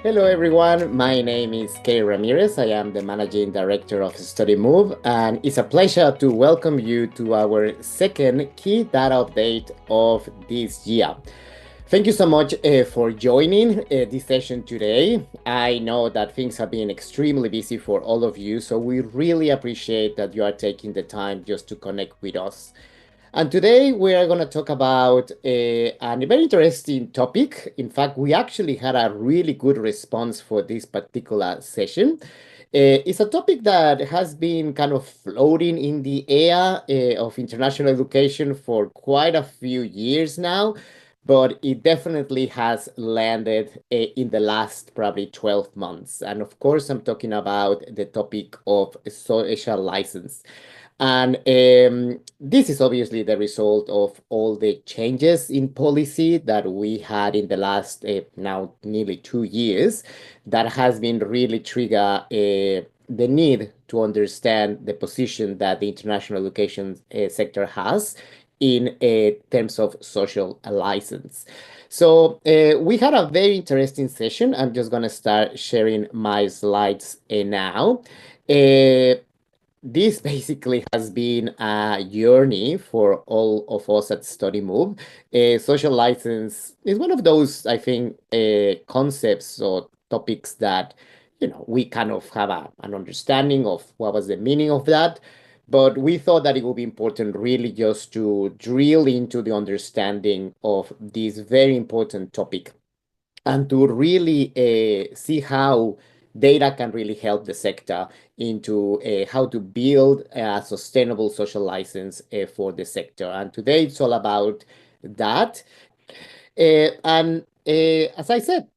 Hello, everyone. My name is Kay Ramirez. I am the Managing Director of Studymove, and it's a pleasure to welcome you to our second key data update of this year. Thank you so much for joining this session today. I know that things have been extremely busy for all of you, so we really appreciate that you are taking the time just to connect with us. And today we are going to talk about a very interesting topic. In fact, we actually had a really good response for this particular session. It's a topic that has been kind of floating in the air of international education for quite a few years now, but it definitely has landed in the last probably 12 months. And of course, I'm talking about the topic of social license. And this is obviously the result of all the changes in policy that we had in the last now nearly 2 years that has been really trigger the need to understand the position that the international education sector has in terms of social license. So we had a very interesting session. I'm just going to start sharing my slides now. This basically has been a journey for all of us at Studymove. Social license is one of those, I think, concepts or topics that, we kind of have an understanding of what was the meaning of that. But we thought that it would be important really just to drill into the understanding of this very important topic and to really see how data can really help the sector into how to build a sustainable social license for the sector. And today it's all about that. And as I said,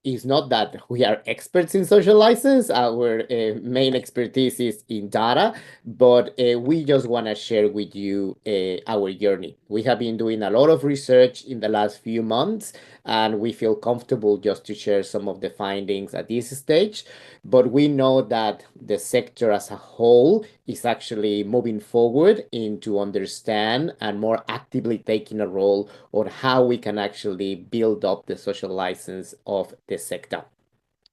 it's not that we are experts in social license. Our main expertise is in data, but we just want to share with you our journey. We have been doing a lot of research in the last few months, and we feel comfortable just to share some of the findings at this stage. But we know that the sector as a whole is actually moving forward into understand and more actively taking a role on how we can actually build up the social license of the sector.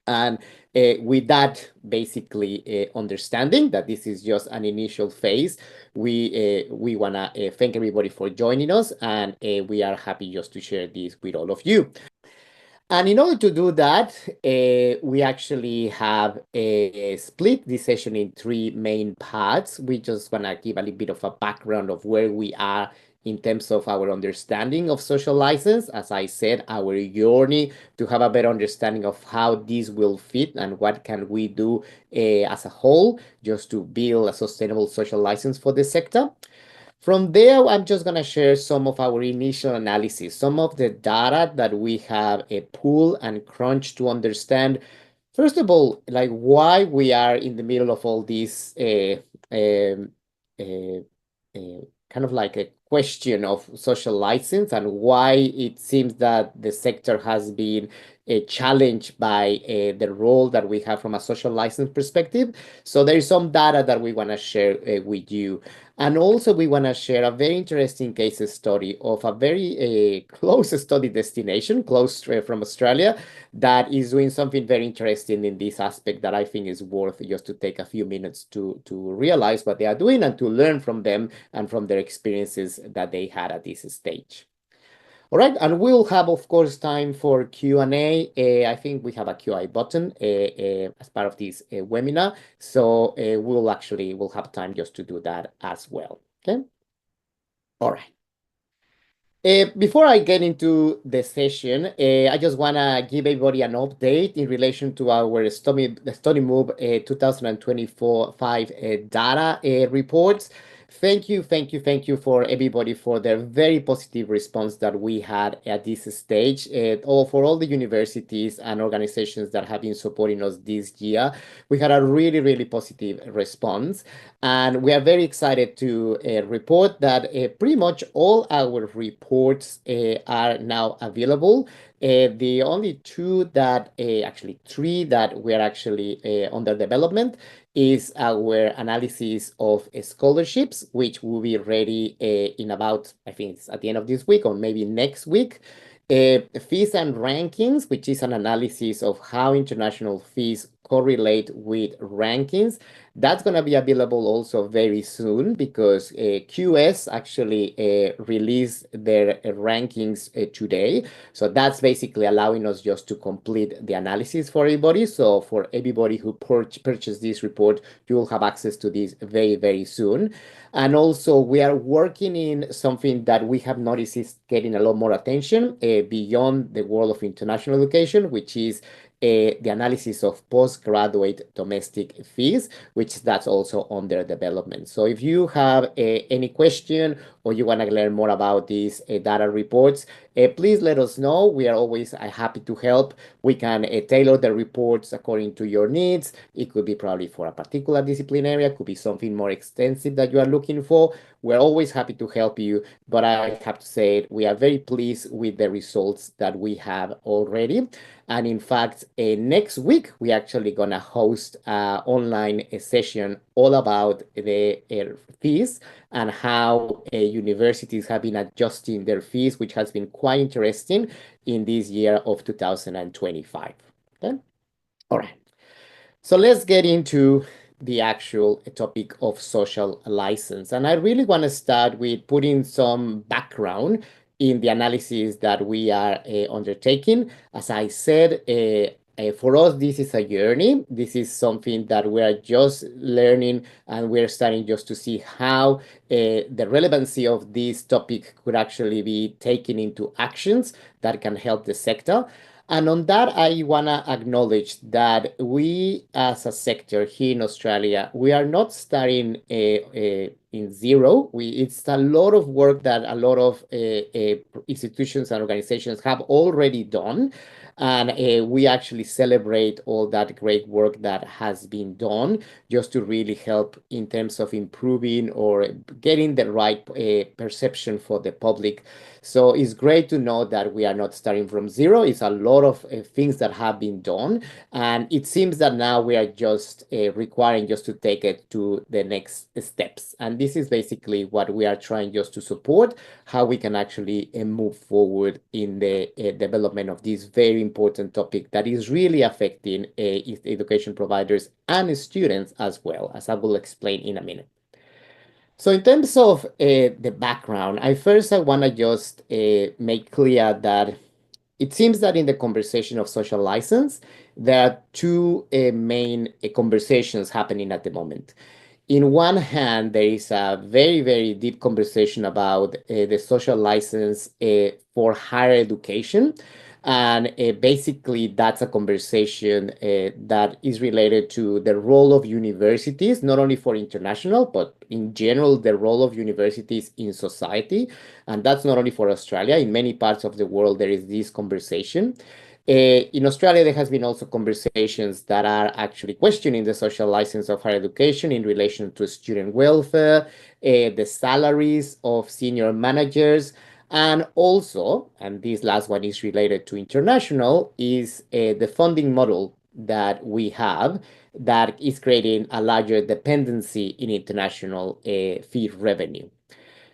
And with that basically understanding that this is just an initial phase, we want to thank everybody for joining us, and we are happy just to share this with all of you. And in order to do that, we actually have split this session in three main parts. We just want to give a little bit of a background of where we are in terms of our understanding of social license. As I said, our journey to have a better understanding of how this will fit and what can we do as a whole just to build a sustainable social license for the sector. From there, I'm just going to share some of our initial analysis, some of the data that we have pulled and crunched to understand, first of all, like why we are in the middle of all this um, uh, kind of like a question of social license and why it seems that the sector has been challenged by the role that we have from a social license perspective. So there is some data that we want to share with you. And also, we want to share a very interesting case study of a very close study destination, close from Australia, that is doing something very interesting in this aspect that I think is worth just to take a few minutes to realize what they are doing and to learn from them and from their experiences that they had at this stage. All right, and we'll have, of course, time for Q&A. I think we have a Q&A button as part of this webinar, so we'll have time just to do that as well. Okay. All right. Before I get into the session, I just want to give everybody an update in relation to our Studymove 2024-5 data reports. Thank you for everybody for their very positive response that we had at this stage, for all the universities and organizations that have been supporting us this year. We had a really, really positive response. And we are very excited to report that pretty much all our reports are now available. The only three that we are actually under development is our analysis of scholarships, which will be ready in about, I think it's at the end of this week or maybe next week. Fees and rankings, which is an analysis of how international fees correlate with rankings. That's going to be available also very soon because QS actually released their rankings today. So that's basically allowing us just to complete the analysis for everybody. So for everybody who purchased this report, you will have access to this very, very soon. And also, we are working in something that we have noticed is getting a lot more attention beyond the world of international education, which is the analysis of postgraduate domestic fees, which that's also under development. So if you have any question or you want to learn more about these data reports, please let us know. We are always happy to help. We can tailor the reports according to your needs. It could be probably for a particular discipline area, could be something more extensive that you are looking for. We're always happy to help you, but I have to say we are very pleased with the results that we have already. And in fact, next week, we're actually going to host an online session all about the fees and how universities have been adjusting their fees, which has been quite interesting in this year of 2025. Okay? All right. So let's get into the actual topic of social license. And I really want to start with putting some background in the analysis that we are undertaking. As I said, for us, this is a journey. This is something that we are just learning and we're starting just to see how the relevancy of this topic could actually be taken into actions that can help the sector. And on that, I want to acknowledge that we as a sector here in Australia, we are not starting in zero. It's a lot of work that a lot of institutions and organizations have already done. And we actually celebrate all that great work that has been done just to really help in terms of improving or getting the right perception for the public. So it's great to know that we are not starting from zero. It's a lot of things that have been done. And it seems that now we are just requiring just to take it to the next steps. And this is basically what we are trying just to support, how we can actually move forward in the development of this very important topic that is really affecting education providers and students as well, as I will explain in a minute. So in terms of the background, I want to just make clear that it seems that in the conversation of social license, there are two main conversations happening at the moment. In one hand, there is a very, very deep conversation about the social license for higher education. And basically, that's a conversation that is related to the role of universities, not only for international, but in general, the role of universities in society. And that's not only for Australia. In many parts of the world, there is this conversation. In Australia, there has been also conversations that are actually questioning the social license of higher education in relation to student welfare, the salaries of senior managers, and also, and this last one is related to international, is the funding model that we have that is creating a larger dependency in international fee revenue.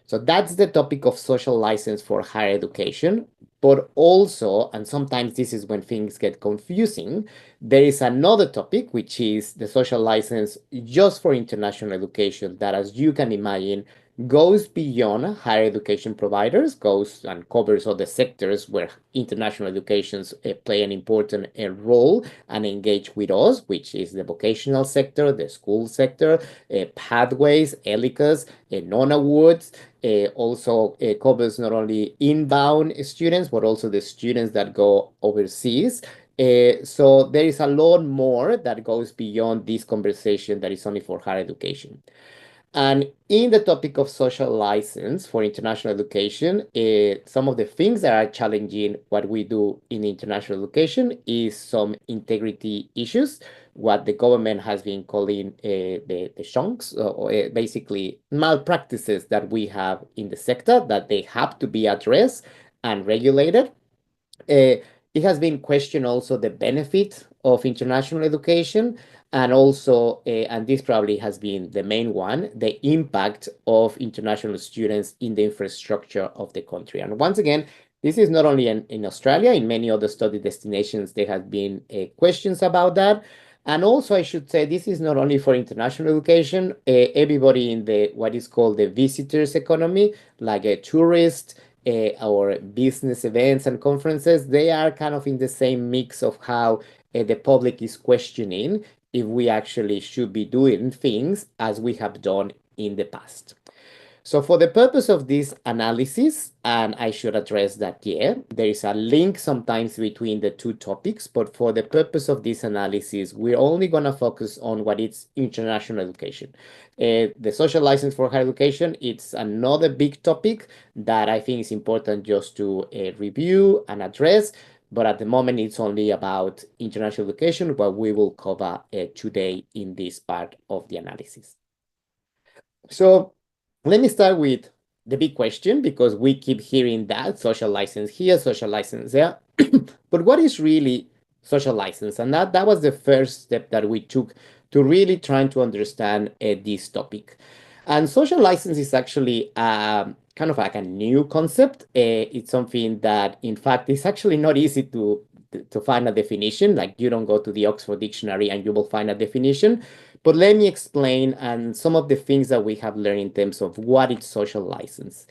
So that's the topic of social license for higher education. But also, and sometimes this is when things get confusing, there is another topic, which is the social license just for international education, that, as you can imagine, goes beyond higher education providers, goes and covers all the sectors where international educations play an important role and engage with us, which is the vocational sector, the school sector, pathways, ELICAs, non-awards, also covers not only inbound students, but also the students that go overseas. So there is a lot more that goes beyond this conversation that is only for higher education. And in the topic of social license for international education, some of the things that are challenging what we do in international education is some integrity issues, what the government has been calling the shonks, or basically malpractices that we have in the sector that they have to be addressed and regulated. It has been questioned also the benefit of international education, and also, and this probably has been the main one, the impact of international students in the infrastructure of the country. And once again, This is not only in Australia, in many other study destinations, there have been questions about that. And also, I should say, this is not only for international education. Everybody in the what is called the visitors economy, like a tourist or business events and conferences, they are kind of in the same mix of how the public is questioning if we actually should be doing things as we have done in the past. So for the purpose of this analysis, and I should address that here, there is a link sometimes between the two topics, but for the purpose of this analysis, we're only going to focus on what is international education. The social license for higher education, it's another big topic that I think is important just to review and address, but at the moment it's only about international education, what we will cover today in this part of the analysis. So let me start with the big question, because we keep hearing that social license here, social license there. But what is really social license? And that was the first step that we took to really trying to understand this topic. And social license is actually kind of like a new concept. It's something that, in fact, is actually not easy to find a definition. Like, you don't go to the Oxford Dictionary and you will find a definition. But let me explain and some of the things that we have learned in terms of what is social license.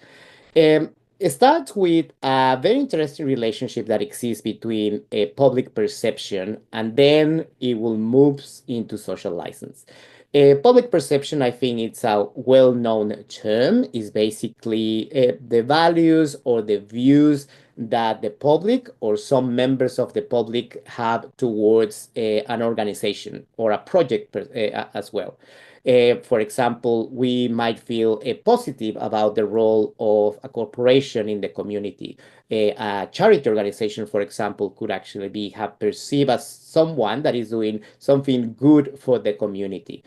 It starts with a very interesting relationship that exists between a public perception, and then it will move into social license. Public perception, I think it's a well-known term, is basically the values or the views that the public or some members of the public have towards an organization or a project as well. For example, we might feel positive about the role of a corporation in the community. A charity organization, for example, could actually be perceived as someone that is doing something good for the community.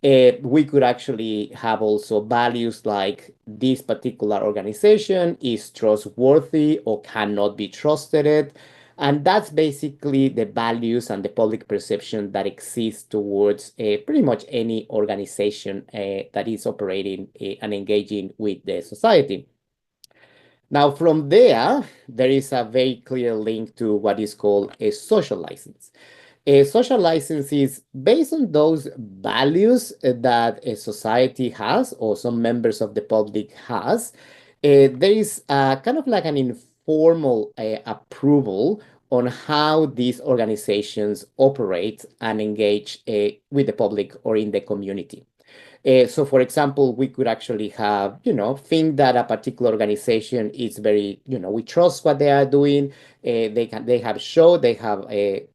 We could actually have also values like this particular organization is trustworthy or cannot be trusted. And that's basically the values and the public perception that exists towards pretty much any organization that is operating and engaging with the society. Now, from there, there is a very clear link to what is called a social license. A social license is based on those values that a society has or some members of the public has. There is kind of like an informal approval on how these organizations operate and engage with the public or in the community. So, for example, we could actually have, think that a particular organization is very, we trust what they are doing. They have showed, they have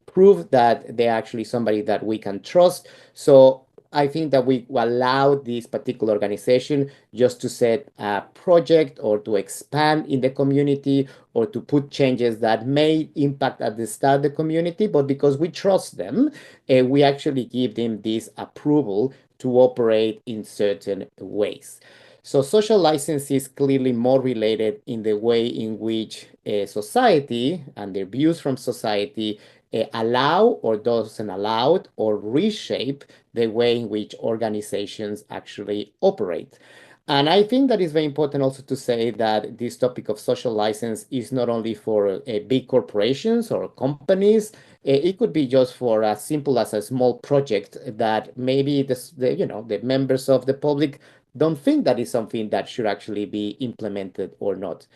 proved that they're actually somebody that we can trust. So I think that we allow this particular organization just to set a project or to expand in the community or to put changes that may impact at the start the community, but because we trust them, we actually give them this approval to operate in certain ways. So social license is clearly more related in the way in which society and their views from society allow or doesn't allow or reshape the way in which organizations actually operate. And I think that is very important also to say that this topic of social license is not only for big corporations or companies. It could be just for as simple as a small project that maybe the members of the public don't think that is something that should actually be implemented or not.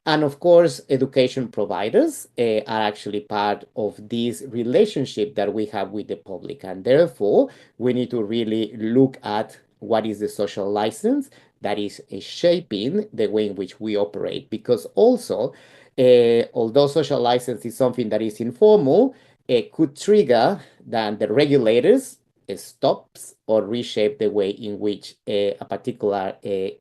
And of course, education providers are actually part of this relationship that we have with the public. And therefore, we need to really look at what is the social license that is shaping the way in which we operate. Because also, although social license is something that is informal, it could trigger that the regulators stops or reshape the way in which a particular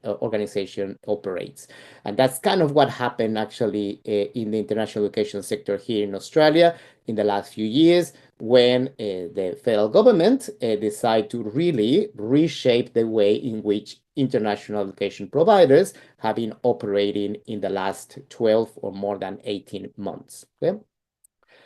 organization operates. And that's kind of what happened actually in the international education sector here in Australia in the last few years, when the federal government decided to really reshape the way in which international education providers have been operating in the last 12 or more than 18 months. Okay?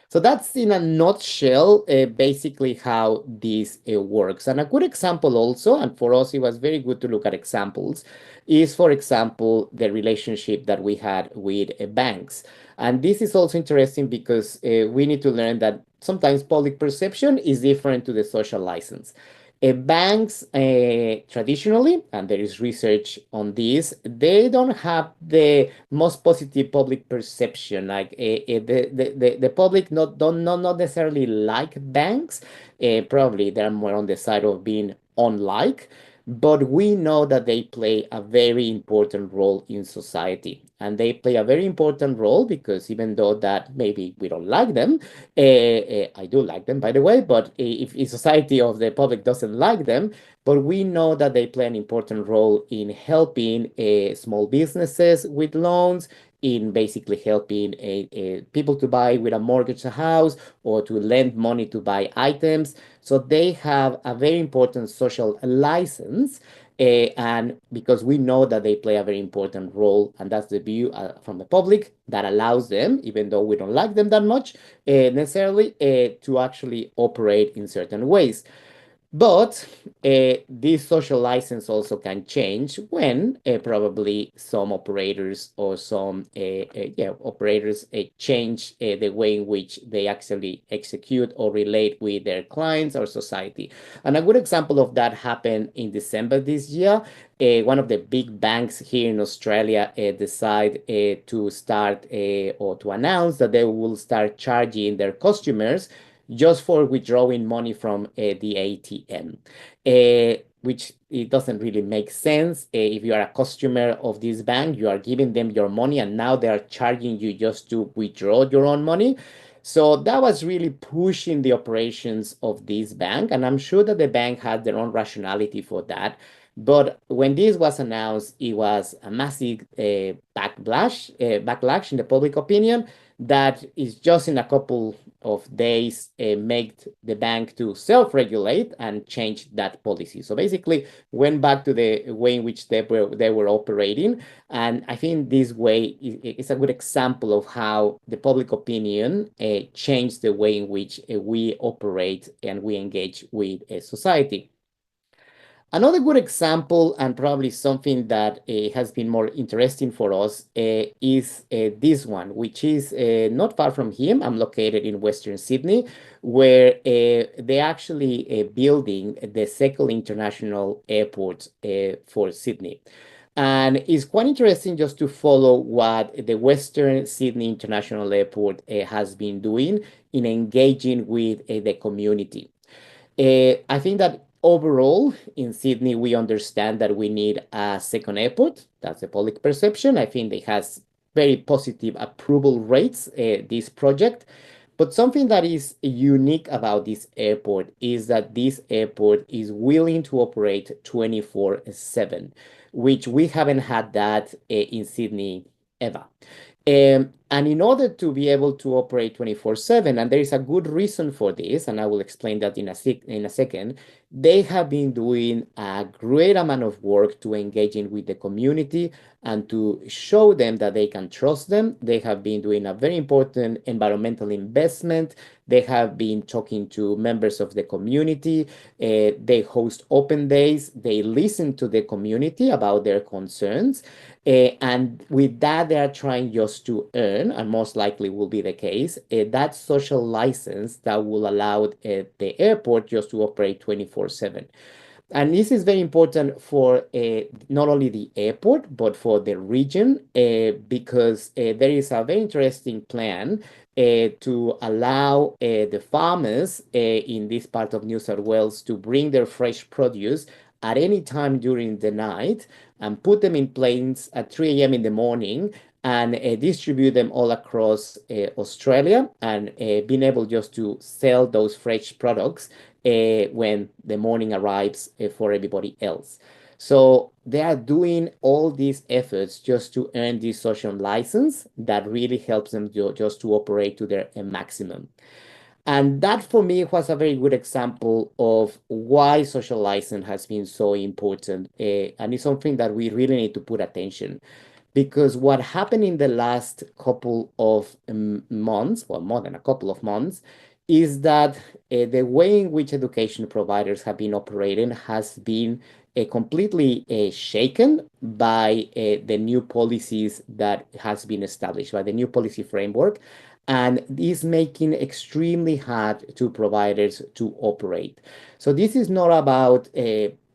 So that's in a nutshell, basically how this works. And a good example also, and for us it was very good to look at examples, is for example the relationship that we had with banks. And this is also interesting because we need to learn that sometimes public perception is different to the social license. Banks traditionally, and there is research on this, they don't have the most positive public perception. Like the public not necessarily like banks. Probably they're more on the side of being unlike, but we know that they play a very important role in society. And they play a very important role because even though that maybe we don't like them, I do like them, by the way, but if in society of the public doesn't like them, but we know that they play an important role in helping small businesses with loans, in basically helping people to buy with a mortgage a house or to lend money to buy items. So they have a very important social license. And because we know that they play a very important role, and that's the view from the public that allows them, even though we don't like them that much, necessarily to actually operate in certain ways. But this social license also can change when probably some operators or some operators change the way in which they actually execute or relate with their clients or society. And a good example of that happened in December this year. One of the big banks here in Australia decide to start or to announce that they will start charging their customers just for withdrawing money from the ATM, which it doesn't really make sense. If you are a customer of this bank, you are giving them your money and now they are charging you just to withdraw your own money. So that was really pushing the operations of this bank. And I'm sure that the bank had their own rationality for that. But when this was announced, it was a massive backlash in the public opinion that is just in a couple of days made the bank to self-regulate and change that policy. So basically went back to the way in which they were operating. And I think this way is a good example of how the public opinion changed the way in which we operate and we engage with society. Another good example, and probably something that has been more interesting for us, is this one, which is not far from here. I'm located in Western Sydney, where they're actually building the second international airport for Sydney. And it's quite interesting just to follow what the Western Sydney International Airport has been doing in engaging with the community. I think that overall in Sydney, we understand that we need a second airport. That's the public perception. I think it has very positive approval rates, this project. But something that is unique about this airport is that this airport is willing to operate 24/7, which we haven't had that in Sydney ever. And in order to be able to operate 24/7, and there is a good reason for this, and I will explain that in a second, they have been doing a great amount of work to engaging with the community and to show them that they can trust them. They have been doing a very important environmental investment. They have been talking to members of the community. They host open days. They listen to the community about their concerns. And with that, they are trying just to earn, and most likely will be the case, that social license that will allow the airport just to operate 24/7. And this is very important for not only the airport, but for the region, because there is a very interesting plan to allow the farmers in this part of New South Wales to bring their fresh produce at any time during the night and put them in planes at 3 a.m. in the morning and distribute them all across Australia and being able just to sell those fresh products when the morning arrives for everybody else. So they are doing all these efforts just to earn this social license that really helps them just to operate to their maximum. And that for me was a very good example of why social license has been so important. And it's something that we really need to put attention. because what happened in the last couple of months, well, more than a couple of months, is that the way in which education providers have been operating has been completely shaken by the new policies that has been established, by the new policy framework, and is making extremely hard to providers to operate. So this is not about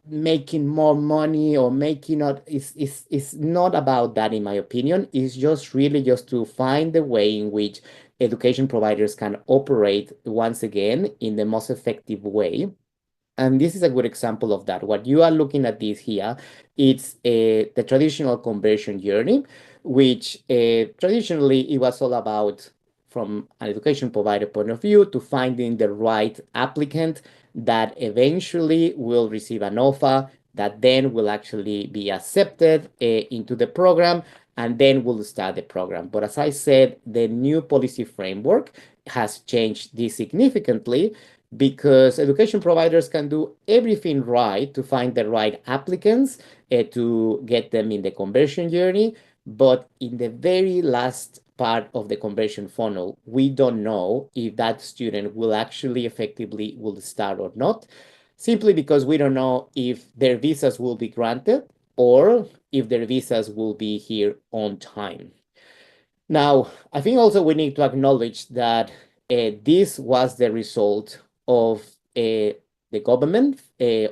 making more money or making not it's not about that, in my opinion. It's just really just to find the way in which education providers can operate once again in the most effective way. And this is a good example of that. What you are looking at this here, it's the traditional conversion journey, which traditionally it was all about, from an education provider point of view, to finding the right applicant that eventually will receive an offer that then will actually be accepted into the program, and then we'll start the program. But as I said, the new policy framework has changed this significantly, because education providers can do everything right to find the right applicants to get them in the conversion journey. But in the very last part of the conversion funnel, we don't know if that student will actually effectively will start or not, simply because we don't know if their visas will be granted or if their visas will be here on time. Now, I think also we need to acknowledge that this was the result of the government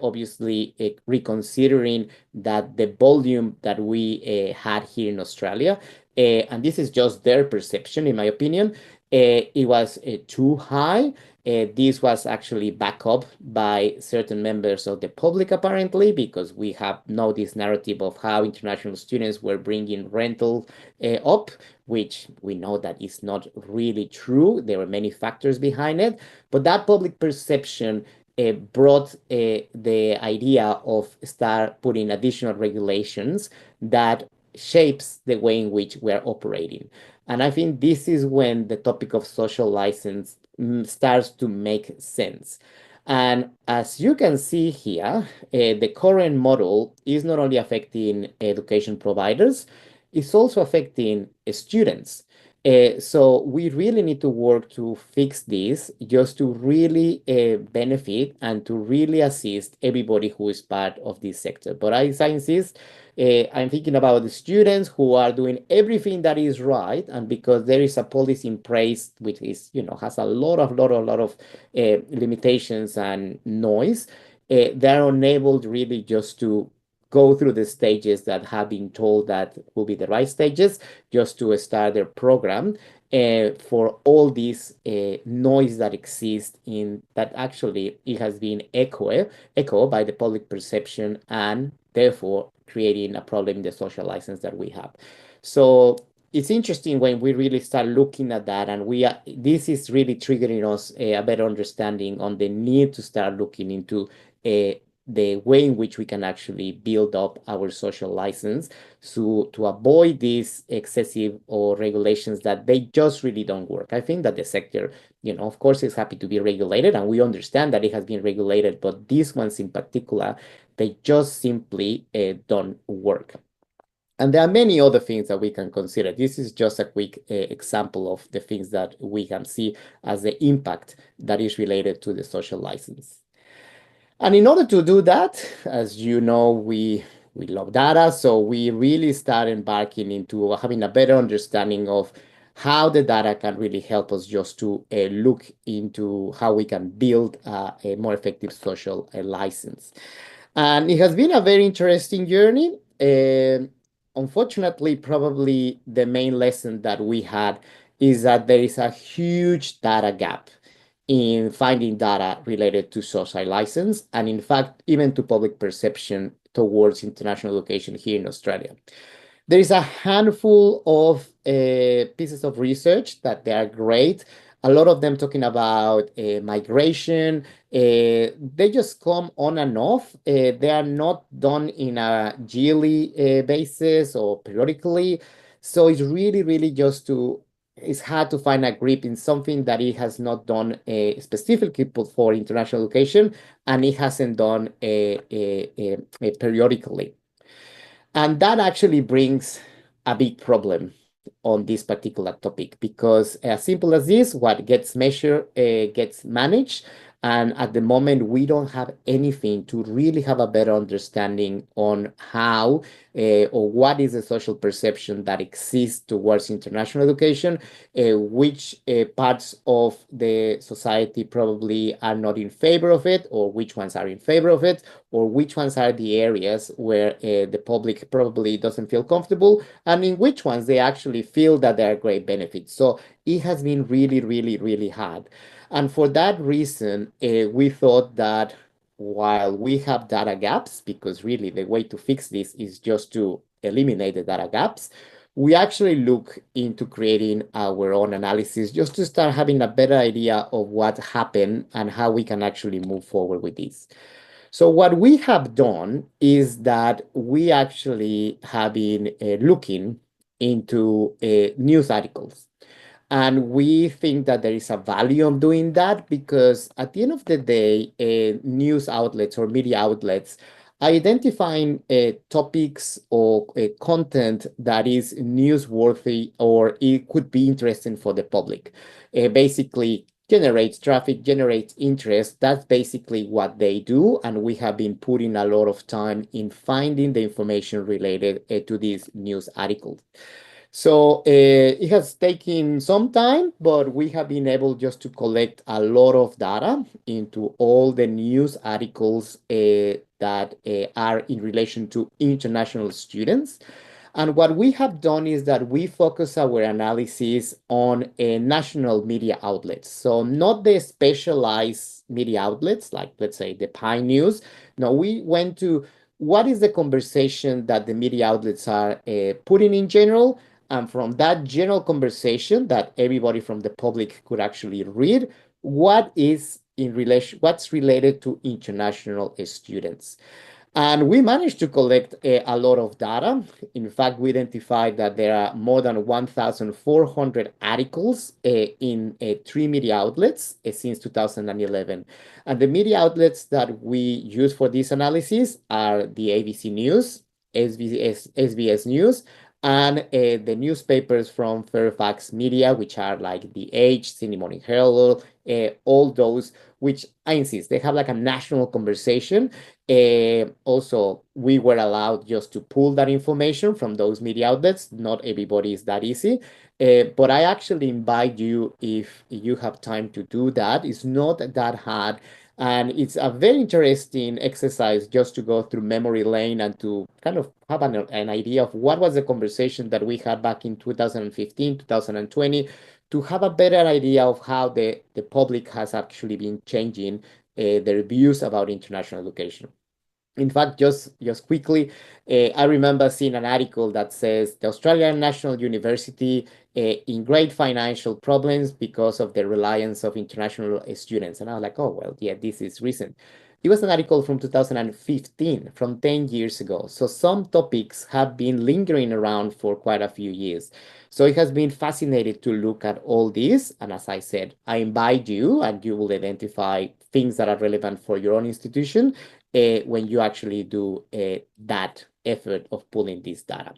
obviously reconsidering that the volume that we had here in Australia, and this is just their perception, in my opinion, it was too high. This was actually backed up by certain members of the public, apparently, because we have now this narrative of how international students were bringing rental up, which we know that is not really true. There were many factors behind it, but that public perception brought the idea of start putting additional regulations that shapes the way in which we're operating. And I think this is when the topic of social license starts to make sense. And as you can see here, the current model is not only affecting education providers, it's also affecting students. So we really need to work to fix this, just to really benefit and to really assist everybody who is part of this sector. But as I insist, I'm thinking about the students who are doing everything that is right, and because there is a policy in place which is, has a lot of limitations and noise, they're unable really just to go through the stages that have been told that will be the right stages, just to start their program, for all this noise that exists in that actually it has been echoed by the public perception, and therefore creating a problem in the social license that we have. So it's interesting when we really start looking at that, and this is really triggering us a better understanding on the need to start looking into the way in which we can actually build up our social license, to avoid these excessive or regulations that they just really don't work. I think that the sector, of course, is happy to be regulated, and we understand that it has been regulated, but these ones in particular, they just simply don't work. And there are many other things that we can consider. This is just a quick example of the things that we can see as the impact that is related to the social license. And in order to do that, as you know, we love data, so we really start embarking into having a better understanding of how the data can really help us just to look into how we can build a more effective social license. And it has been a very interesting journey. Unfortunately, probably the main lesson that we had is that there is a huge data gap in finding data related to social license, and in fact, even to public perception towards international education here in Australia. There is a handful of pieces of research that they are great. A lot of them talking about migration. They just come on and off. They are not done in a yearly basis or periodically. So it's really, really just it's hard to find a grip in something that it has not done specifically for international education, and it hasn't done periodically. And that actually brings a big problem on this particular topic, because as simple as this, what gets measured gets managed. And at the moment, we don't have anything to really have a better understanding on how or what is the social perception that exists towards international education, which parts of the society probably are not in favor of it, or which ones are in favor of it, or which ones are the areas where the public probably doesn't feel comfortable, and in which ones they actually feel that there are great benefits. So it has been really, really, really hard. And for that reason, we thought that while we have data gaps, because really the way to fix this is just to eliminate the data gaps, we actually look into creating our own analysis just to start having a better idea of what happened and how we can actually move forward with this. So what we have done is that we actually have been looking into news articles. And we think that there is a value of doing that, because at the end of the day, news outlets or media outlets identifying topics or content that is newsworthy or it could be interesting for the public. Basically, generates traffic, generates interest. That's basically what they do. And we have been putting a lot of time in finding the information related to these news articles. So it has taken some time, but we have been able just to collect a lot of data into all the news articles that are in relation to international students. And what we have done is that we focus our analysis on national media outlets. So not the specialized media outlets, like let's say the Pine News. No, we went to what is the conversation that the media outlets are putting in general. And from that general conversation that everybody from the public could actually read, what's related to international students. And we managed to collect a lot of data. In fact, we identified that there are more than 1,400 articles in three media outlets since 2011. And the media outlets that we use for this analysis are the ABC News, SBS News, and the newspapers from Fairfax Media, which are like The Age, Sydney Morning Herald, all those, which I insist, they have like a national conversation. Also, we were allowed just to pull that information from those media outlets. Not everybody is that easy. But I actually invite you, if you have time to do that. It's not that hard. And it's a very interesting exercise just to go through memory lane and to kind of have an idea of what was the conversation that we had back in 2015, 2020, to have a better idea of how the public has actually been changing their views about international education. In fact, just quickly, I remember seeing an article that says the Australian National University in great financial problems because of the reliance of international students. And I was like, oh, well, yeah, this is recent. It was an article from 2015, from 10 years ago. So some topics have been lingering around for quite a few years. So it has been fascinating to look at all this. And as I said, I invite you, and you will identify things that are relevant for your own institution when you actually do that effort of pulling this data.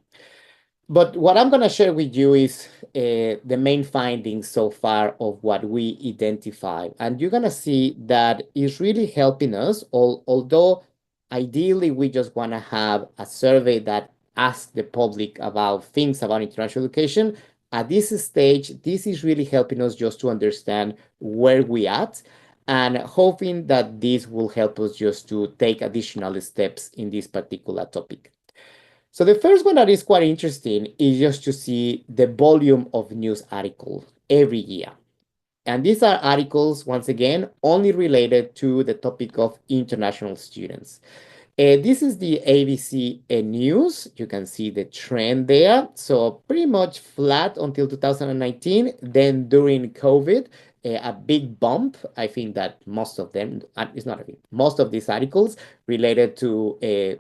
But what I'm going to share with you is the main findings so far of what we identify. And you're going to see that it's really helping us, although ideally we just want to have a survey that asks the public about things about international education. At this stage, this is really helping us just to understand where we at, and hoping that this will help us just to take additional steps in this particular topic. So the first one that is quite interesting is just to see the volume of news articles every year. And these are articles, once again, only related to the topic of international students. This is the ABC News. You can see the trend there. So pretty much flat until 2019. Then during COVID, a big bump. I think that most of them, it's not a big, most of these articles related to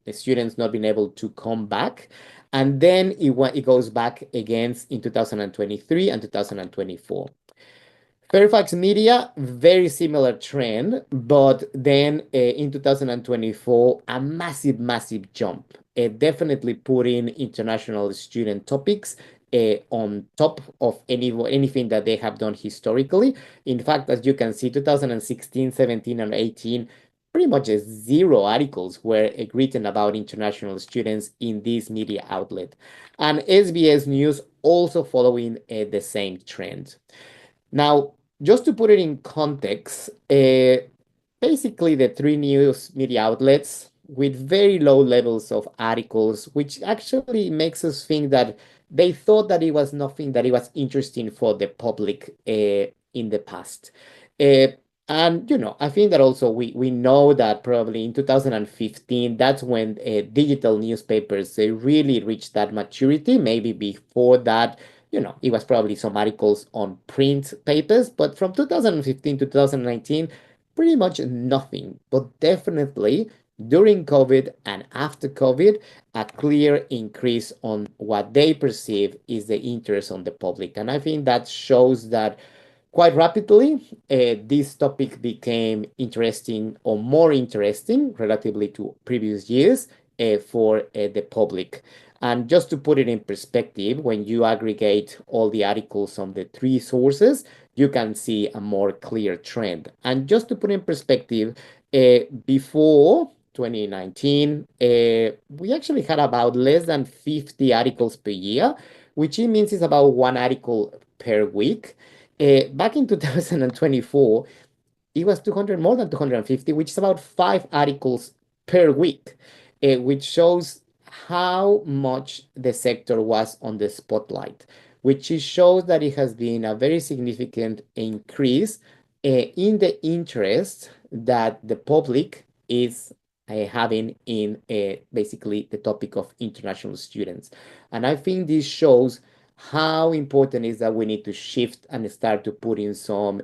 the students not being able to come back. And then it goes back again in 2023 and 2024. Fairfax Media, very similar trend, but then in 2024, a massive, massive jump. Definitely putting international student topics on top of anything that they have done historically. In fact, as you can see, 2016, 17, and 18, pretty much zero articles were written about international students in this media outlet. And SBS News also following the same trend. Now, just to put it in context, basically the three news media outlets with very low levels of articles, which actually makes us think that they thought that it was nothing that it was interesting for the public in the past. Uh, and I think that also we know that probably in 2015, that's when digital newspapers they really reached that maturity. Maybe before that, it was probably some articles on print papers, but from 2015 to 2019, pretty much nothing. But definitely during COVID and after COVID, a clear increase on what they perceive is the interest on the public. And I think that shows that quite rapidly, this topic became interesting or more interesting relatively to previous years for the public. And just to put it in perspective, when you aggregate all the articles on the three sources, you can see a more clear trend. And just to put in perspective, before 2019, we actually had about less than 50 articles per year, which means it's about one article per week. Back in 2024, it was 200, more than 250, which is about 5 articles per week, which shows how much the sector was on the spotlight, which shows that it has been a very significant increase in the interest that the public is having in basically the topic of international students. And I think this shows how important is that we need to shift and start to put in some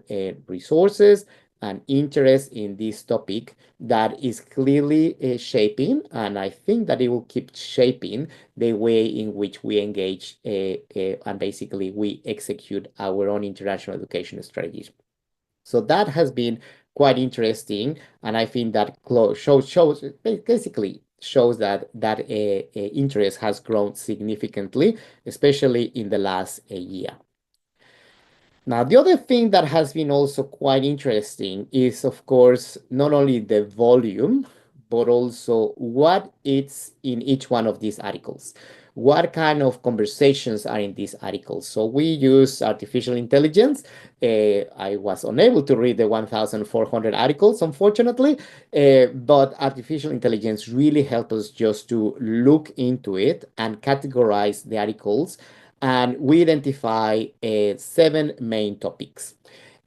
resources and interest in this topic that is clearly shaping, and I think that it will keep shaping the way in which we engage and basically we execute our own international education strategies. So that has been quite interesting, and I think that shows basically shows that interest has grown significantly, especially in the last year. Now, the other thing that has been also quite interesting is, of course, not only the volume, but also what it's in each one of these articles. What kind of conversations are in these articles? So we use artificial intelligence. I was unable to read the 1,400 articles, unfortunately, but artificial intelligence really helps us just to look into it and categorize the articles, and we identify 7 main topics.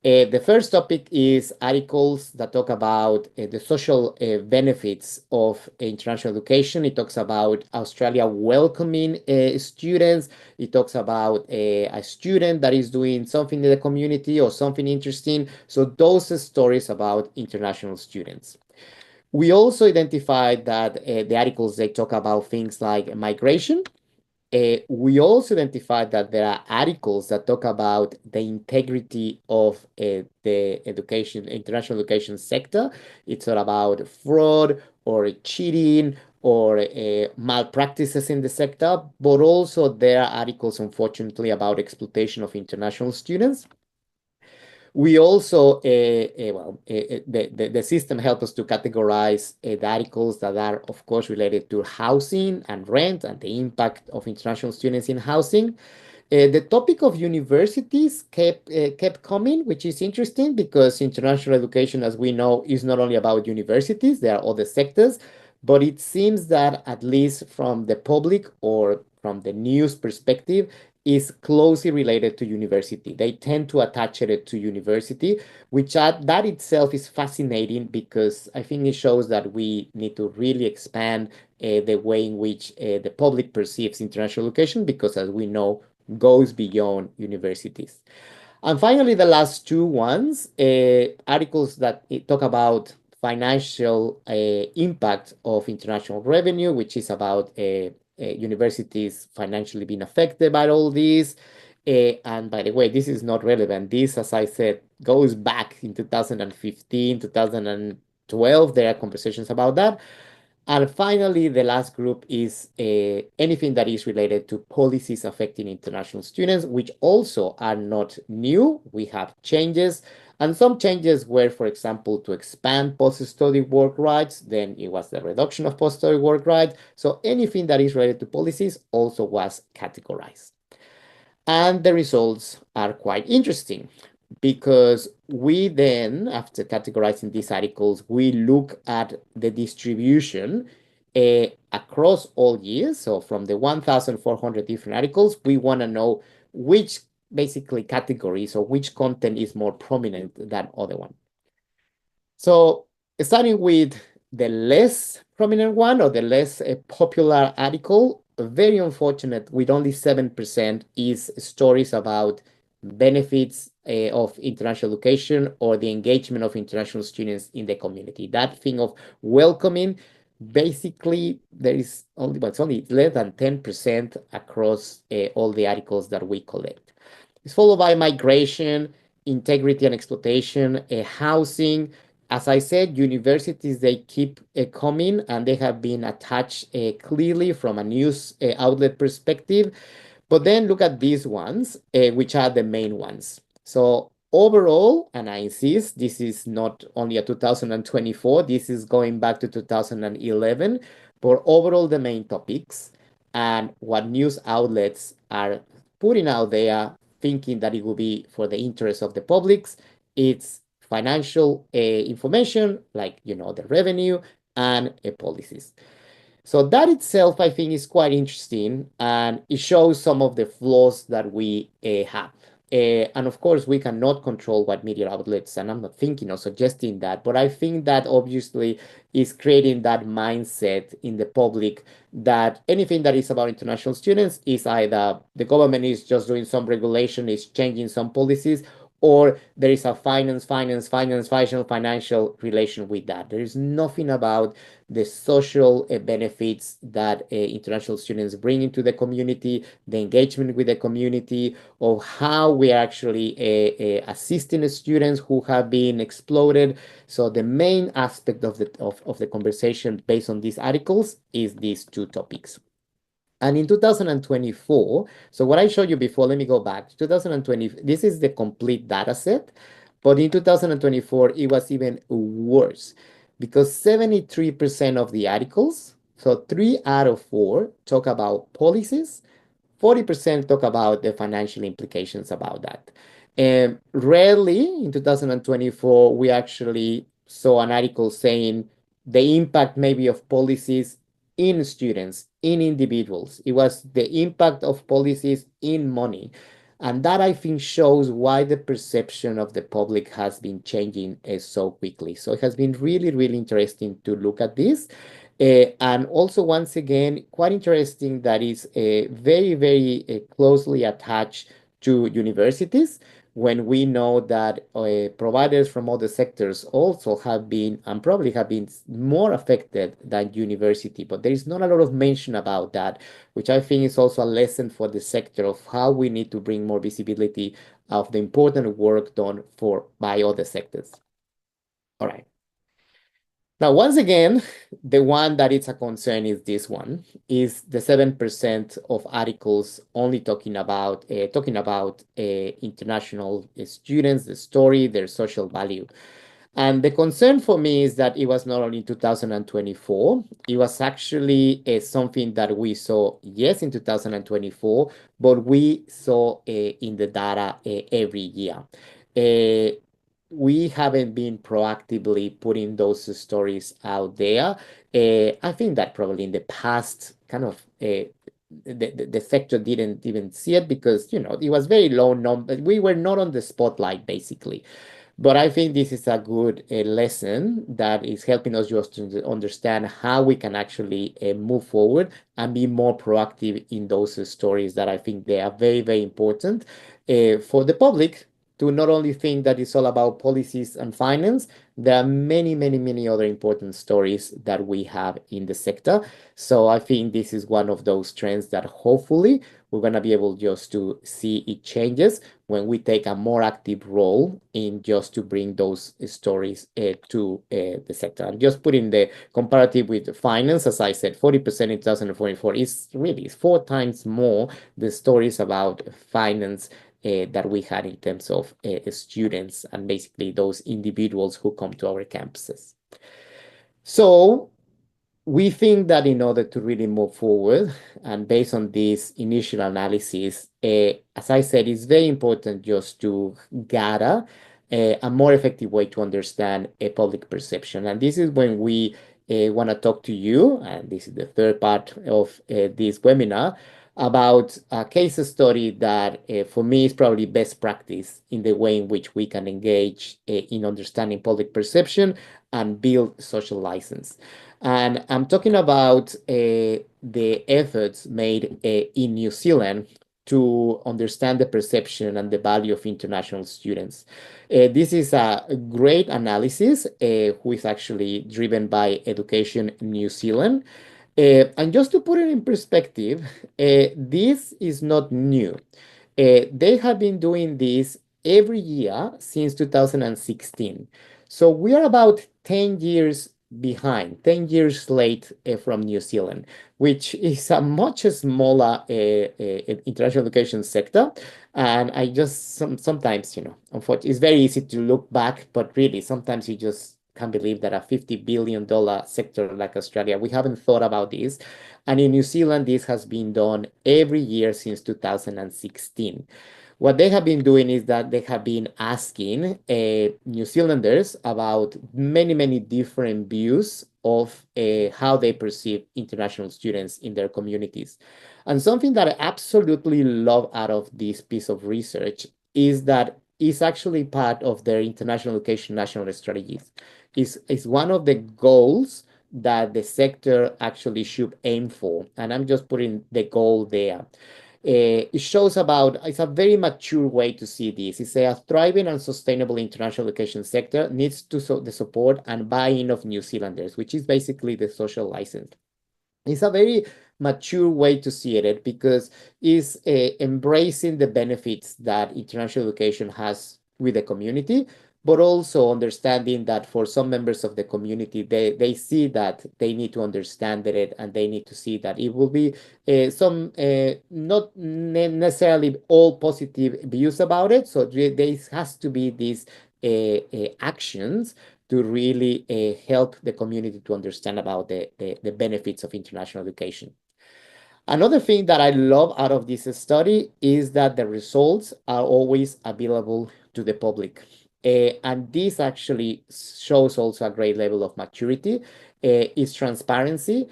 The first topic is articles that talk about the social benefits of international education. It talks about Australia welcoming students. It talks about a student that is doing something in the community or something interesting. So those stories about international students. We also identified that the articles, they talk about things like migration. We also identified that there are articles that talk about the integrity of the international education sector. It's all about fraud or cheating or malpractices in the sector, but also there are articles, unfortunately, about exploitation of international students. We also, the system helps us to categorize the articles that are, of course, related to housing and rent and the impact of international students in housing. The topic of universities kept coming, which is interesting because international education, as we know, is not only about universities, there are other sectors, but it seems that at least from the public or from the news perspective, is closely related to university. They tend to attach it to university, which that itself is fascinating because I think it shows that we need to really expand the way in which the public perceives international education, because as we know, goes beyond universities. And finally, the last two ones, articles that talk about financial impact of international revenue, which is about universities financially being affected by all these. And by the way, this is not relevant. This, as I said, goes back in 2015, 2012. There are conversations about that. And finally, the last group is anything that is related to policies affecting international students, which also are not new. We have changes. And some changes were, for example, to expand post-study work rights. Then it was the reduction of post-study work rights. So anything that is related to policies also was categorized. And the results are quite interesting because we then, after categorizing these articles, we look at the distribution across all years. So from the 1,400 different articles, we want to know which basically categories or which content is more prominent than other one. So starting with the less prominent one or the less popular article, very unfortunate, with only 7% is stories about benefits of international education or the engagement of international students in the community. That thing of welcoming, basically, there is only, but it's only less than 10% across all the articles that we collect. It's followed by migration, integrity and exploitation, housing. As I said, universities, they keep coming and they have been attached clearly from a news outlet perspective. But then look at these ones, which are the main ones. So overall, and I insist, this is not only a 2024, this is going back to 2011, but overall the main topics and what news outlets are putting out there, thinking that it will be for the interest of the publics, it's financial information, like, the revenue and policies. So that itself, I think, is quite interesting, and it shows some of the flaws that we have. And of course, we cannot control what media outlets, and I'm not thinking or suggesting that, but I think that obviously is creating that mindset in the public that anything that is about international students is either the government is just doing some regulation, is changing some policies, or there is a financial relation with that. There is nothing about the social benefits that international students bring into the community, the engagement with the community, or how we are actually assisting the students who have been exploited. So the main aspect of the conversation based on these articles is these two topics. And in 2024, so what I showed you before, let me go back. 2020, this is the complete data set. But in 2024, it was even worse because 73% of the articles, so 3 out of 4, talk about policies, 40% talk about the financial implications about that. And rarely in 2024, we actually saw an article saying the impact maybe of policies in students, in individuals. It was the impact of policies in money. And that, I think, shows why the perception of the public has been changing so quickly. So it has been really, really interesting to look at this. And also, once again, quite interesting that is very, very closely attached to universities, when we know that providers from other sectors also have been and probably have been more affected than university. But there is not a lot of mention about that, which I think is also a lesson for the sector of how we need to bring more visibility of the important work done by other sectors. All right. Now, once again, the one that is a concern is this one, is the 7% of articles only talking about international students, the story, their social value. And the concern for me is that it was not only 2024, it was actually something that we saw, yes, in 2024, but we saw in the data every year. We haven't been proactively putting those stories out there. I think that probably in the past, kind of, the sector didn't even see it because, it was very low number. We were not on the spotlight, basically. But I think this is a good lesson that is helping us just to understand how we can actually move forward and be more proactive in those stories that I think they are very, very important for the public to not only think that it's all about policies and finance, there are many, many, many other important stories that we have in the sector. So I think this is one of those trends that hopefully we're going to be able just to see it changes when we take a more active role in just to bring those stories to the sector. And just putting the comparative with finance, as I said, 40% in 2024 is really 4 times more the stories about finance that we had in terms of students and basically those individuals who come to our campuses. So we think that in order to really move forward, and based on this initial analysis, as I said, it's very important just to gather a more effective way to understand a public perception. And this is when we want to talk to you, and this is the third part of this webinar, about a case study that for me is probably best practice in the way in which we can engage in understanding public perception and build social license. And I'm talking about the efforts made in New Zealand to understand the perception and the value of international students. This is a great analysis, who is actually driven by Education New Zealand. And just to put it in perspective, this is not new. They have been doing this every year since 2016. So we are about 10 years behind, 10 years late from New Zealand, which is a much smaller international education sector. And I just sometimes, unfortunately, it's very easy to look back, but really sometimes you just can't believe that a $50 billion sector like Australia, we haven't thought about this. And in New Zealand, this has been done every year since 2016. What they have been doing is that they have been asking New Zealanders about many, many different views of how they perceive international students in their communities. And something that I absolutely love out of this piece of research is that it's actually part of their international education national strategies. Is one of the goals that the sector actually should aim for. And I'm just putting the goal there. It shows about, it's a very mature way to see this. It's a thriving and sustainable international education sector needs the support and buy-in of New Zealanders, which is basically the social license. It's a very mature way to see it because it's embracing the benefits that international education has with the community, but also understanding that for some members of the community, they see that they need to understand it and they need to see that it will be some not necessarily all positive views about it. So there has to be these actions to really help the community to understand about the benefits of international education. Another thing that I love out of this study is that the results are always available to the public. And this actually shows also a great level of maturity, is transparency.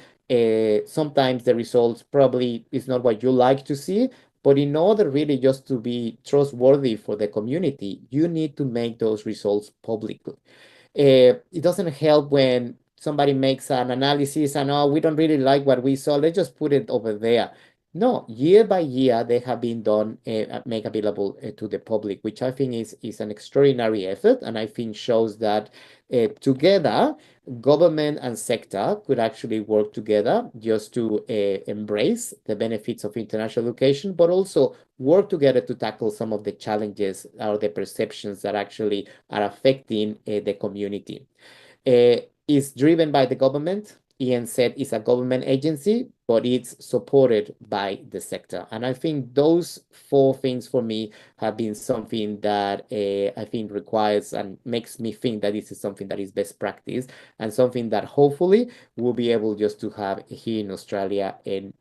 Sometimes the results probably is not what you like to see, but in order really just to be trustworthy for the community, you need to make those results public. It doesn't help when somebody makes an analysis and, oh, we don't really like what we saw, let's just put it over there. No, year by year, they have been done, make available to the public, which I think is an extraordinary effort. And I think shows that together, government and sector could actually work together just to embrace the benefits of international education, but also work together to tackle some of the challenges or the perceptions that actually are affecting the community. Is driven by the government. ENZ is a government agency, but it's supported by the sector. And I think those 4 things for me have been something that I think requires and makes me think that this is something that is best practice and something that hopefully we'll be able just to have here in Australia in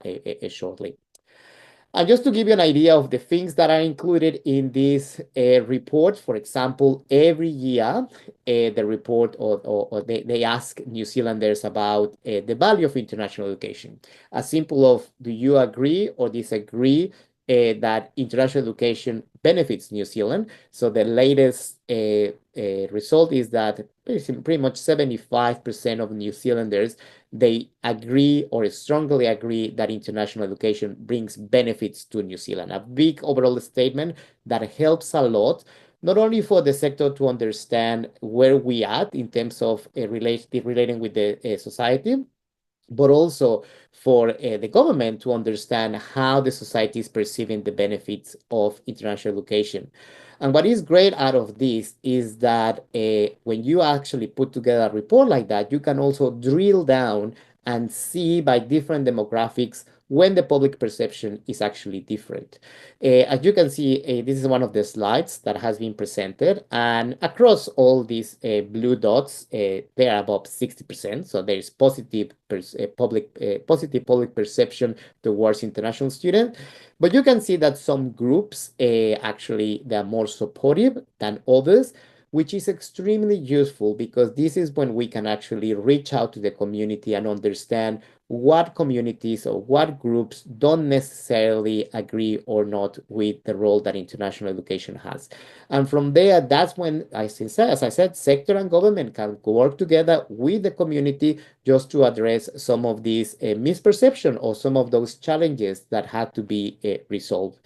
shortly. And just to give you an idea of the things that are included in this report, for example, every year the report or they ask New Zealanders about the value of international education. As simple of, do you agree or disagree that international education benefits New Zealand? So the latest result is that pretty much 75% of New Zealanders, they agree or strongly agree that international education brings benefits to New Zealand. A big overall statement that helps a lot not only for the sector to understand where we at in terms of relating with the society, but also for the government to understand how the society is perceiving the benefits of international education. And what is great out of this is that when you actually put together a report like that, you can also drill down and see by different demographics when the public perception is actually different. As you can see, this is one of the slides that has been presented, and across all these blue dots, they are above 60%. So there is positive public perception towards international students. But you can see that some groups actually they are more supportive than others, which is extremely useful because this is when we can actually reach out to the community and understand what communities or what groups don't necessarily agree or not with the role that international education has. And from there, that's when, as I said, sector and government can work together with the community just to address some of these misperception or some of those challenges that had to be resolved.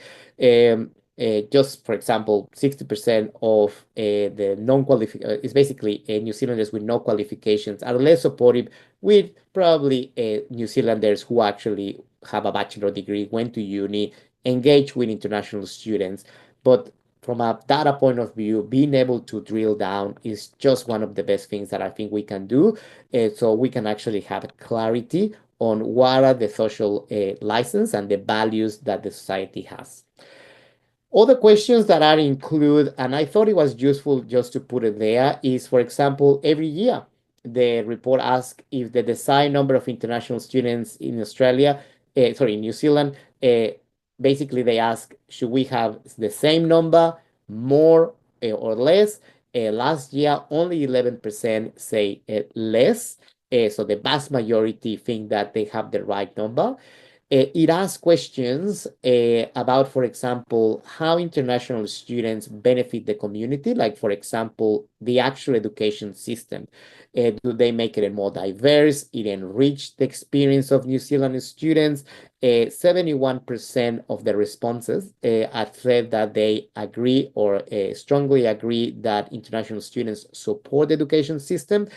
Just for example, 60% of the non-qualified is basically New Zealanders with no qualifications are less supportive with probably New Zealanders who actually have a bachelor degree, went to uni, engaged with international students. But from a data point of view, being able to drill down is just one of the best things that I think we can do. So we can actually have clarity on what are the social license and the values that the society has. Other questions that are included, and I thought it was useful just to put it there, is, for example, every year the report asks if the desired number of international students in in New Zealand, basically they ask, should we have the same number, more or less? Last year, only 11% say less. So the vast majority think that they have the right number. It asks questions about, for example, how international students benefit the community, like, for example, the actual education system. Do they make it more diverse? It enrich the experience of New Zealand students. 71% of the responses have said that they agree or strongly agree that international students support the education system.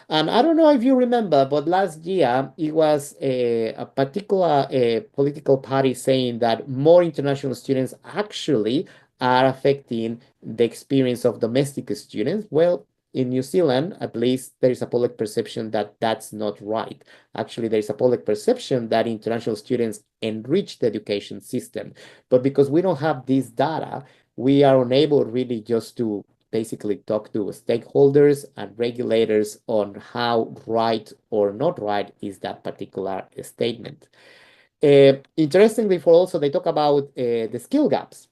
And I don't know if you remember, but last year it was a particular political party saying that more international students actually are affecting the experience of domestic students. Well, in New Zealand, at least, there is a public perception that that's not right. Actually, there is a public perception that international students enrich the education system. But because we don't have this data, we are unable really just to basically talk to stakeholders and regulators on how right or not right is that particular statement. Interestingly, for also, they talk about the skill gaps.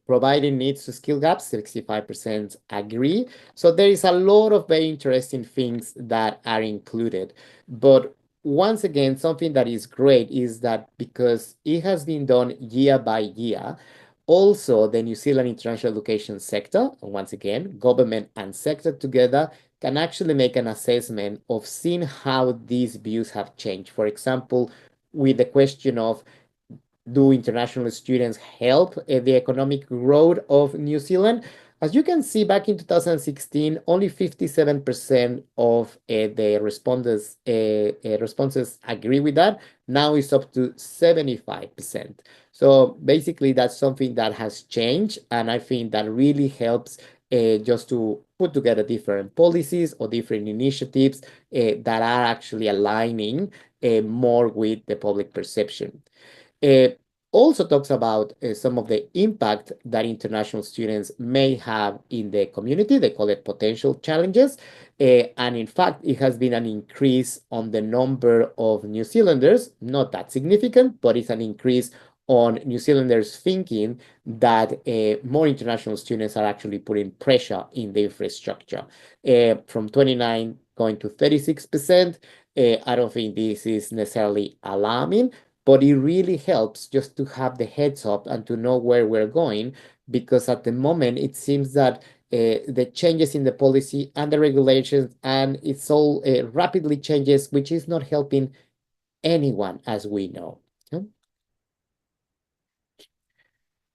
Providing needs to skill gaps, 65% agree. So there is a lot of very interesting things that are included. But once again, something that is great is that because it has been done year by year, also the New Zealand international education sector, once again, government and sector together, can actually make an assessment of seeing how these views have changed. For example, with the question of, do international students help the economic growth of New Zealand? As you can see, back in 2016, only 57% of the responses agree with that. Now it's up to 75%. So basically, that's something that has changed, and I think that really helps just to put together different policies or different initiatives that are actually aligning more with the public perception. It also talks about some of the impact that international students may have in the community. They call it potential challenges. And in fact, it has been an increase on the number of New Zealanders, not that significant, but it's an increase on New Zealanders thinking that more international students are actually putting pressure in the infrastructure. From 29 going to 36%. I don't think this is necessarily alarming, but it really helps just to have the heads up and to know where we're going, because at the moment it seems that the changes in the policy and the regulations, and it's all rapidly changes, which is not helping anyone, as we know.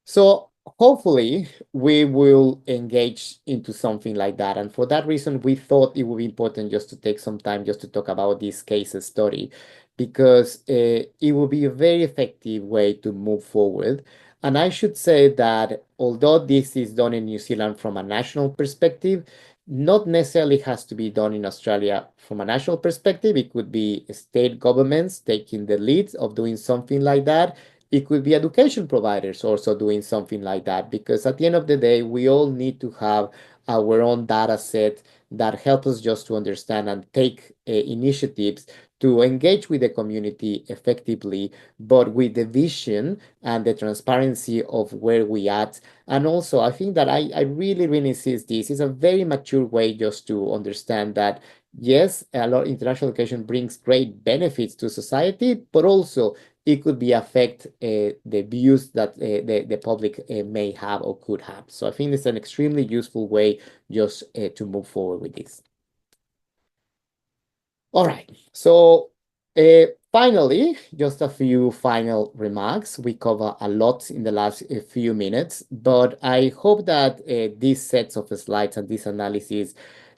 So hopefully we will engage into something like that. And for that reason, we thought it would be important just to take some time just to talk about this case study, because it will be a very effective way to move forward. And I should say that although this is done in New Zealand from a national perspective, not necessarily has to be done in Australia from a national perspective. It could be state governments taking the lead of doing something like that. It could be education providers also doing something like that, because at the end of the day, we all need to have our own data set that help us just to understand and take initiatives to engage with the community effectively, but with the vision and the transparency of where we at. And also, I think that I really, really see this is a very mature way just to understand that yes, a lot international education brings great benefits to society, but also it could be affect the views that the public may have or could have. So I think it's an extremely useful way just to move forward with this. All right. So finally, just a few final remarks. We cover a lot in the last few minutes, but I hope that these sets of slides and this analysis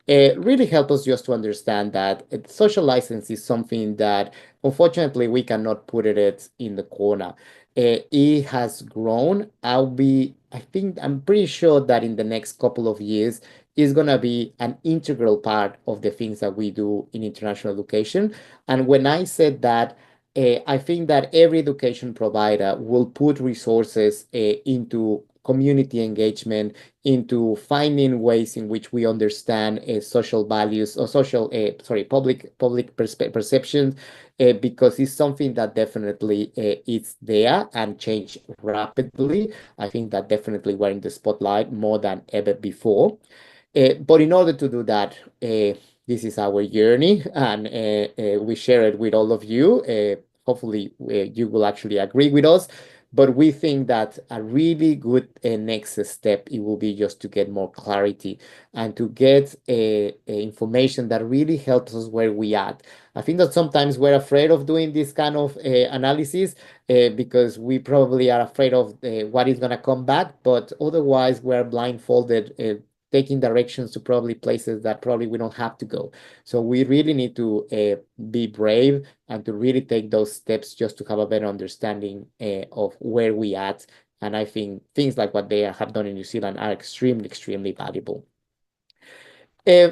really help us just to understand that social license is something that unfortunately we cannot put it in the corner. It has grown. I'm pretty sure that in the next couple of years, is going to be an integral part of the things that we do in international education. And when I said that, I think that every education provider will put resources into community engagement, into finding ways in which we understand social values or public perceptions, because it's something that definitely is there and change rapidly. I think that definitely we're in the spotlight more than ever before. But in order to do that, this is our journey, and we share it with all of you. Hopefully, you will actually agree with us. But we think that a really good next step it will be just to get more clarity and to get information that really helps us where we at. I think that sometimes we're afraid of doing this kind of analysis because we probably are afraid of what is going to come back. But otherwise, we're blindfolded taking directions to probably places that probably we don't have to go. So we really need to be brave and to really take those steps just to have a better understanding of where we at. And I think things like what they have done in New Zealand are extremely, extremely valuable.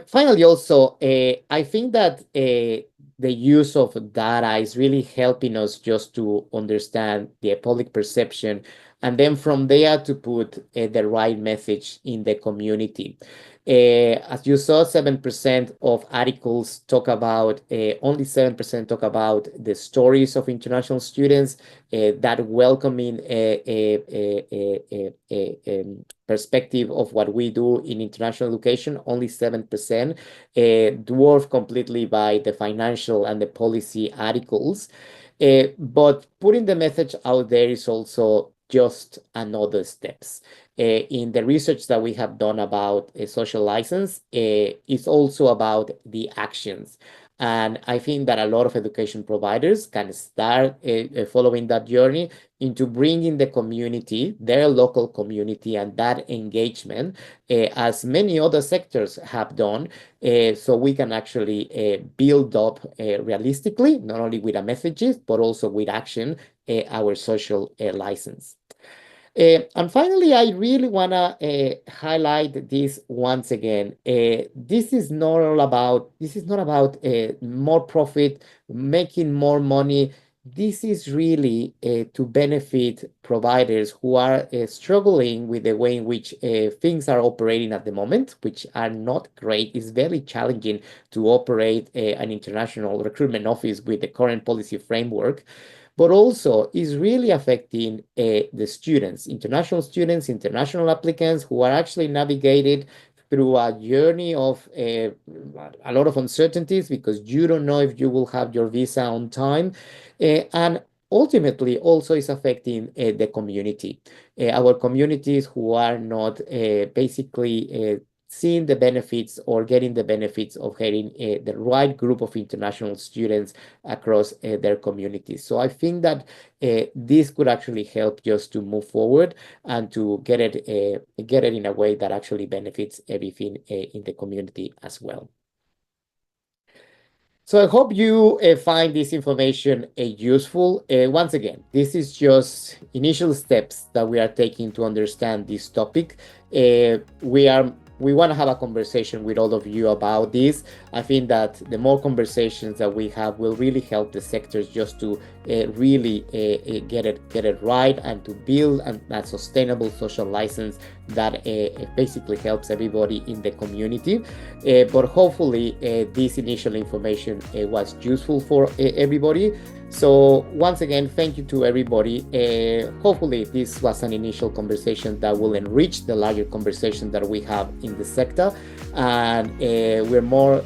Finally, also, I think that the use of data is really helping us just to understand the public perception, and then from there to put the right message in the community. As you saw, 7% of articles talk about, only 7% talk about the stories of international students, that welcoming perspective of what we do in international education, only 7%, dwarfed completely by the financial and the policy articles. But putting the message out there is also just another steps. In the research that we have done about a social license, it's also about the actions. And I think that a lot of education providers can start following that journey into bringing the community, their local community, and that engagement, as many other sectors have done, so we can actually build up realistically, not only with the messages, but also with action, our social license. And finally, I really want to highlight this once again. This is not about more profit, making more money. This is really to benefit providers who are struggling with the way in which things are operating at the moment, which are not great. It's very challenging to operate an international recruitment office with the current policy framework, but also is really affecting the students, international applicants who are actually navigated through a journey of a lot of uncertainties because you don't know if you will have your visa on time. And ultimately also is affecting the community, our communities who are not basically seeing the benefits or getting the benefits of having the right group of international students across their communities. So I think that this could actually help just to move forward and to get it in a way that actually benefits everything in the community as well. So I hope you find this information useful. Once again, this is just initial steps that we are taking to understand this topic. We want to have a conversation with all of you about this. I think that the more conversations that we have will really help the sectors just to really get it right and to build a sustainable social license that basically helps everybody in the community. But hopefully this initial information was useful for everybody. So once again, thank you to everybody. Hopefully this was an initial conversation that will enrich the larger conversation that we have in the sector. And we're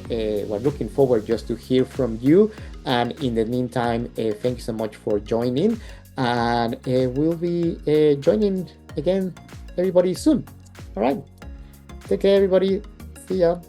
looking forward just to hear from you. And in the meantime, thank you so much for joining. And we'll be joining again everybody soon. All right. Take care, everybody. See ya.